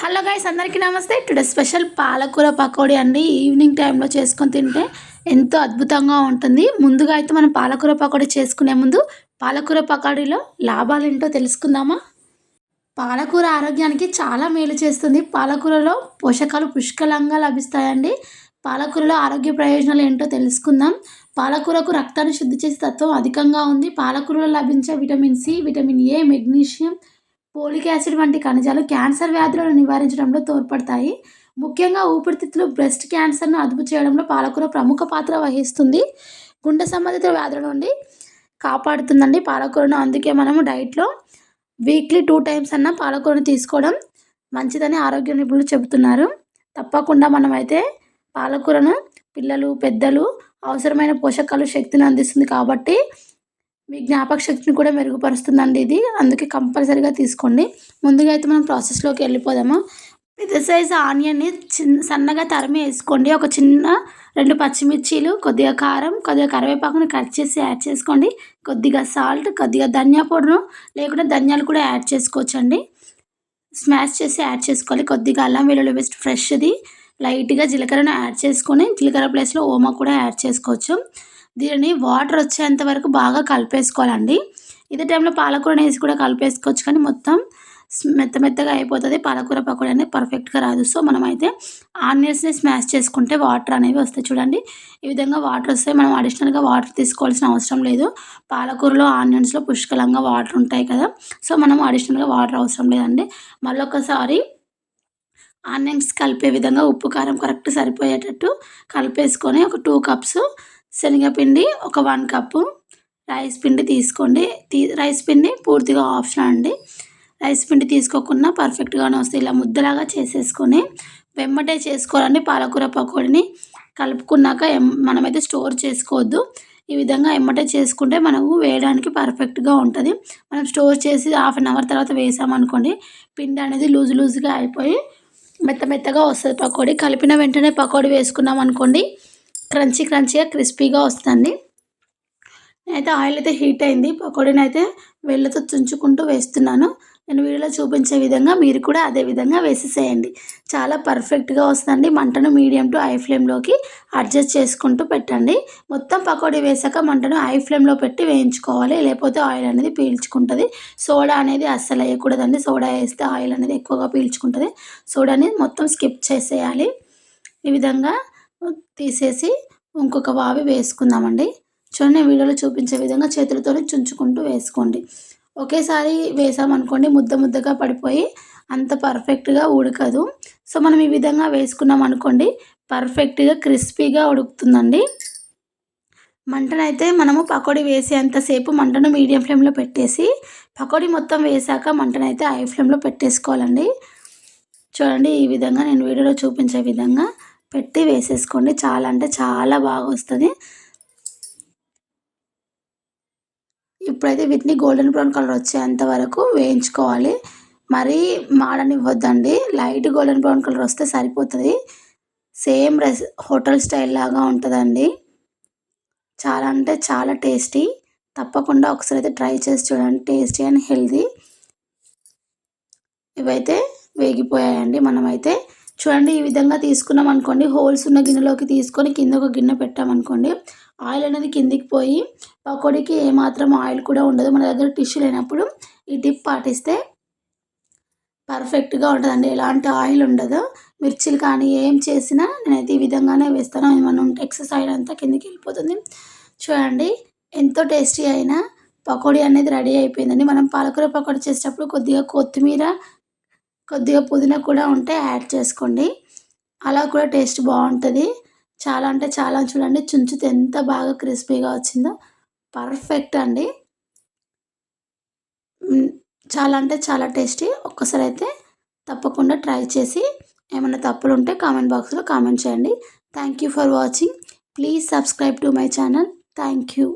Hello guys, అందరికీ నమస్తే. Today special పాలకూర పకోడీ అండి. ఈవినింగ్ టైంలో చేసుకొని తింటే ఎంతో అద్భుతంగా ఉంటుంది. ముందుగా అయితే మనం పాలకూర పకోడీ చేసుకునే ముందు పాలకూర పకోడీలో లాభాలు ఏంటో తెలుసుకుందామా. పాలకూర ఆరోగ్యానికి చాలా మేలు చేస్తుంది. పాలకూరలో పోషకాలు పుష్కలంగా లభిస్తాయండి. పాలకూరలో ఆరోగ్య ప్రయోజనాలు ఏంటో తెలుసుకుందాం. పాలకూరకు రక్తాన్ని శుద్ధి చేసే తత్వం అధికంగా ఉంది. పాలకూరలో లభించే vitamin C, vitamin A, magnesium, folic acid వంటి ఖనిజాలు క్యాన్సర్ వ్యాధులను నివారించడంలో తోడ్పడతాయి. ముఖ్యంగా ఊపిరితిత్తులు, బ్రెస్ట్ క్యాన్సర్ను అదుపు చేయడంలో పాలకూర ప్రముఖ పాత్ర వహిస్తుంది. గుండె సంబంధిత వ్యాధుల నుండి కాపాడుతుందండి పాలకూరను. అందుకే మనము డైట్లో వీక్లీ 2 టైమ్స్ అన్న పాలకూరను తీసుకోవడం మంచిదని ఆరోగ్య నిపుణులు చెబుతున్నారు. తప్పకుండా మనమైతే పాలకూరను పిల్లలు, పెద్దలు అవసరమైన పోషకాలు, శక్తిని అందిస్తుంది కాబట్టి మీ జ్ఞాపక శక్తిని కూడా మెరుగుపరుస్తుందండి ఇది. అందుకే కంపల్సరీగా తీసుకోండి. ముందుగా అయితే మనం ప్రాసెస్లోకి వెళ్ళిపోదాము. పెద్ద సైజు ఆనియన్ని సన్నగా తరిమి వేసుకోండి. ఒక చిన్న 2 పచ్చిమిర్చీలు, కొద్దిగా కారం, కొద్దిగా కరివేపాకుని కట్ చేసి యాడ్ చేసుకోండి. కొద్దిగా సాల్ట్, కొద్దిగా ధనియా పౌడరు లేకుంటే ధనియాలు కూడా యాడ్ చేసుకోవచ్చండి. స్మాష్ చేసి యాడ్ చేసుకోవాలి. కొద్దిగా అల్లం వెల్లుల్లి పేస్ట్ ఫ్రెష్ది, లైట్గా జీలకర్రను యాడ్ చేసుకొని జీలకర్ర ప్లేస్లో ఓమా కూడా యాడ్ చేసుకోవచ్చు. దీనిని వాటర్ వచ్చేంత వరకు బాగా కలిపేసుకోవాలండి. ఇదే టైంలో పాలకూరని వేసి కూడా కలిపేసుకోవచ్చు, కానీ మొత్తం మెత్తగా అయిపోతుంది. పాలకూర పకోడీ అనేది పర్ఫెక్ట్గా రాదు. సో మనమైతే ఆనియన్స్ని స్మాష్ చేసుకుంటే వాటర్ అనేవి వస్తాయి. చూడండి, ఈ విధంగా వాటర్ వస్తాయి. మనం అడిషనల్గా వాటర్ తీసుకోవాల్సిన అవసరం లేదు. పాలకూరలో, ఆనియన్స్లో పుష్కలంగా వాటర్ ఉంటాయి కదా, సో మనం అడిషనల్గా వాటర్ అవసరం లేదండి. మళ్ళొకసారి ఆనియన్స్ కలిపే విధంగా ఉప్పు, కారం కరెక్ట్ సరిపోయేటట్టు కలిపేసుకొని ఒక 2 కప్స్ శనగపిండి, ఒక 1 కప్పు రైస్ పిండి తీసుకోండి. రైస్ పిండి పూర్తిగా ఆప్షనల్ అండి. రైస్ పిండి తీసుకోకుండా పర్ఫెక్ట్గానే వస్తాయి. ఇలా ముద్దలాగా చేసేసుకొని వెమ్మటే చేసుకోవాలండి. పాలకూర పకోడీని కలుపుకున్నాక మనమైతే స్టోర్ చేసుకోవద్దు. ఈ విధంగా ఎమ్మటే చేసుకుంటే మనకు వేయడానికి పర్ఫెక్ట్గా ఉంటుంది. మనం స్టోర్ చేసి హాఫ్ అన్ అవర్ తర్వాత వేసామనుకోండి, పిండి అనేది లూజ్గా అయిపోయి మెత్తగా వస్తుంది పకోడీ. కలిపిన వెంటనే పకోడీ వేసుకున్నాం అనుకోండి, క్రంచీగా క్రిస్పీగా వస్తుంది. నేనైతే ఆయిల్ అయితే హీట్ అయింది. పకోడీని అయితే వేళ్ళతో తుంచుకుంటూ వేస్తున్నాను. నేను వీడియోలో చూపించే విధంగా మీరు కూడా అదే విధంగా వేసేసేయండి. చాలా పర్ఫెక్ట్గా వస్తుంది. మంటను మీడియం టు హై ఫ్లేమ్లోకి అడ్జస్ట్ చేసుకుంటూ పెట్టండి. మొత్తం పకోడీ వేసాక మంటను హై ఫ్లేమ్లో పెట్టి వేయించుకోవాలి, లేకపోతే ఆయిల్ అనేది పీల్చుకుంటుంది. సోడా అనేది అస్సలు వేయకూడదండి. సోడా వేస్తే ఆయిల్ అనేది ఎక్కువగా పీల్చుకుంటుంది. సోడాని మొత్తం స్కిప్ చేసేయాలి. ఈ విధంగా తీసేసి ఇంకొక వావి వేసుకుందామండి. చూడండి, వీడియోలో చూపించే విధంగా చేతులతోనే చుంచుకుంటూ వేసుకోండి. ఒకేసారి వేసామనుకోండి ముద్దగా పడిపోయి అంత పర్ఫెక్ట్గా ఉడకదు. సో మనం ఈ విధంగా వేసుకున్నాం అనుకోండి, పర్ఫెక్ట్గా క్రిస్పీగా ఉడుకుతుందండి. మంటనైతే మనము పకోడీ వేసేంతసేపు మంటను మీడియం ఫ్లేమ్లో పెట్టేసి పకోడీ మొత్తం వేసాక మంటనైతే హై ఫ్లేమ్లో పెట్టేసుకోవాలండి. చూడండి, ఈ విధంగా నేను వీడియోలో చూపించే విధంగా పెట్టి వేసేసుకోండి. చాలా అంటే చాలా బాగా వస్తుంది. ఇప్పుడైతే వీటిని గోల్డెన్ బ్రౌన్ కలర్ వచ్చేంత వరకు వేయించుకోవాలి. మరీ మాడనివ్వద్దండి. లైట్ గోల్డెన్ బ్రౌన్ కలర్ వస్తే సరిపోతుంది. సేమ్ హోటల్ స్టైల్ లాగా ఉంటుందండి. చాలా అంటే చాలా టేస్టీ. తప్పకుండా ఒకసారి అయితే ట్రై చేసి చూడండి. Tasty and healthy. ఇవైతే వేగిపోయాయండి. మనమైతే చూడండి, ఈ విధంగా తీసుకున్నాం అనుకోండి, హోల్స్ ఉన్న గిన్నెలోకి తీసుకొని కింద ఒక గిన్నె పెట్టామనుకోండి, ఆయిల్ అనేది కిందికి పోయి పకోడీకి ఏమాత్రం ఆయిల్ కూడా ఉండదు. మన దగ్గర టిష్యూ లేనప్పుడు ఈ టిప్ పాటిస్తే పర్ఫెక్ట్గా ఉంటుందండి. ఎలాంటి ఆయిల్ ఉండదు. మిర్చీలు కానీ ఏం చేసినా నేనైతే ఈ విధంగానే వేస్తాను. ఏమన్నా ఉంటే ఎక్సెస్ ఆయిల్ అంతా కిందికి వెళ్ళిపోతుంది. చూడండి, ఎంతో టేస్టీ అయిన పకోడీ అనేది రెడీ అయిపోయిందండి. మనం పాలకూర పకోడీ చేసేటప్పుడు కొద్దిగా కొత్తిమీర, కొద్దిగా పుదీనా కూడా ఉంటే యాడ్ చేసుకోండి. అలా కూడా టేస్ట్ బాగుంటుంది. చాలా అంటే చాలా. చూడండి, చుంచితే ఎంత బాగా క్రిస్పీగా వచ్చిందో. పర్ఫెక్ట్ అండి. చాలా అంటే చాలా టేస్టీ. ఒక్కసారి అయితే తప్పకుండా ట్రై చేసి ఏమైనా తప్పులు ఉంటే కామెంట్ బాక్స్లో కామెంట్ చేయండి. Thank you for watching. Please subscribe to my channel. Thank you.